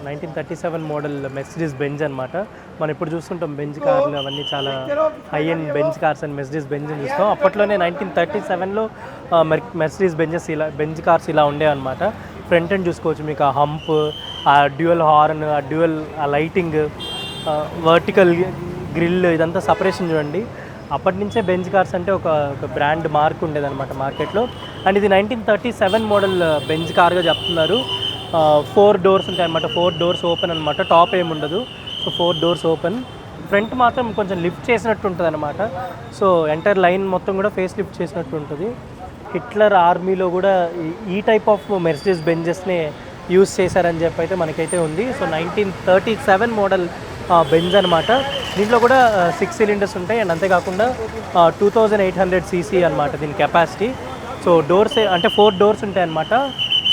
1937 model Mercedes Benz అనమాట. మనం ఇప్పుడు చూస్తుంటాం బెంజ్ కార్లు అవన్నీ చాలా high and Benz cars and Mercedes Benz అని చూస్తాం. అప్పట్లోనే 1937లో బెంజ్ కార్స్ ఇలా ఉండేవన్నమాట. ఫ్రంట్ ఎండ్ చూసుకోవచ్చు, మీకు ఆ హంప్, ఆ డ్యూయల్ హార్న్, ఆ డ్యూయల్ ఆ లైటింగ్, వర్టికల్ గ్రిల్, ఇదంతా సపరేషన్ చూడండి. అప్పటి నుంచే బెంజ్ కార్స్ అంటే ఒక బ్రాండ్ మార్క్ ఉండేదన్నమాట మార్కెట్లో. అండ్ ఇది 1937 మోడల్ బెంజ్ కార్గా చెప్తున్నారు. 4 డోర్స్ ఉంటాయి అనమాట. 4 డోర్స్ ఓపెన్ అనమాట, టాప్ ఏమి ఉండదు. So 4 doors open. ఫ్రంట్ మాత్రం కొంచెం లిఫ్ట్ చేసినట్టు ఉంటుంది అనమాట. సో ఎంటైర్ లైన్ మొత్తం కూడా ఫేస్ లిఫ్ట్ చేసినట్టు ఉంటుంది. హిట్లర్ ఆర్మీలో కూడా ఈ టైప్ ఆఫ్ మెర్సిడీస్ బెంజెస్ని యూస్ చేశారని చెప్పి అయితే మనకైతే ఉంది. సో 1937 మోడల్ బెంజ్ అనమాట. దీంట్లో కూడా 6 సిలిండర్స్ ఉంటాయి. అండ్ అంతేకాకుండా 2800 cc అనమాట దీని కెపాసిటీ. సో డోర్స్ అంటే 4 డోర్స్ ఉంటాయి అన్నమాట.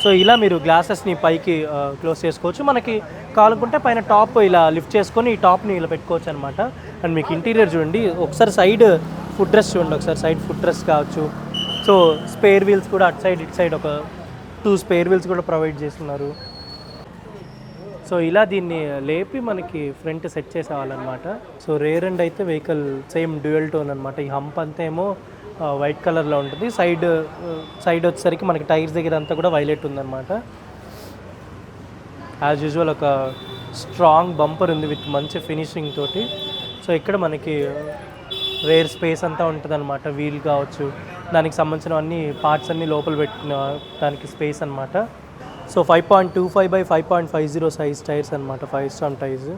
సో ఇలా మీరు గ్లాసెస్ని పైకి క్లోజ్ చేసుకోవచ్చు. మనకి కావాలనుకుంటే పైన టాప్ ఇలా లిఫ్ట్ చేసుకొని ఈ టాప్ని ఇలా పెట్టుకోవచ్చు అనమాట. అండ్ మీకు ఇంటీరియర్ చూడండి, ఒకసారి సైడ్ ఫుట్ రెస్ట్ చూడండి, ఒకసారి సైడ్ ఫుట్ రెస్ట్ కావచ్చు. సో స్పేర్ వీల్స్ కూడా అటు సైడ్ ఇటు సైడ్ ఒక 2 స్పేర్ వీల్స్ కూడా ప్రొవైడ్ చేస్తున్నారు. సో ఇలా దీన్ని లేపి మనకి ఫ్రంట్ సెట్ చేసేవాళ్ళనమాట. సో రేర్ అండ్ అయితే వెహికల్ సేమ్ డ్యూయల్ టోన్ అనమాట. ఈ హంప్ అంతా ఏమో వైట్ కలర్లో ఉంటుంది. సైడ్ వచ్చేసరికి మనకి టైర్స్ దగ్గర అంతా కూడా వైలెట్ ఉందన్నమాట. యాజ్ యూజువల్ ఒక స్ట్రాంగ్ బంపర్ ఉంది విత్ మంచి ఫినిషింగ్ తోటి. సో ఇక్కడ మనకి రేర్ స్పేస్ అంతా ఉంటుంది అనమాట. వీల్ కావచ్చు, దానికి సంబంధించిన అన్ని పార్ట్స్ అన్నీ లోపల పెట్టుకునే దానికి స్పేస్ అనమాట. సో 5.25 by 5.50 సైజ్ టైర్స్ అనమాట, 5 స్టామ్ టైర్స్.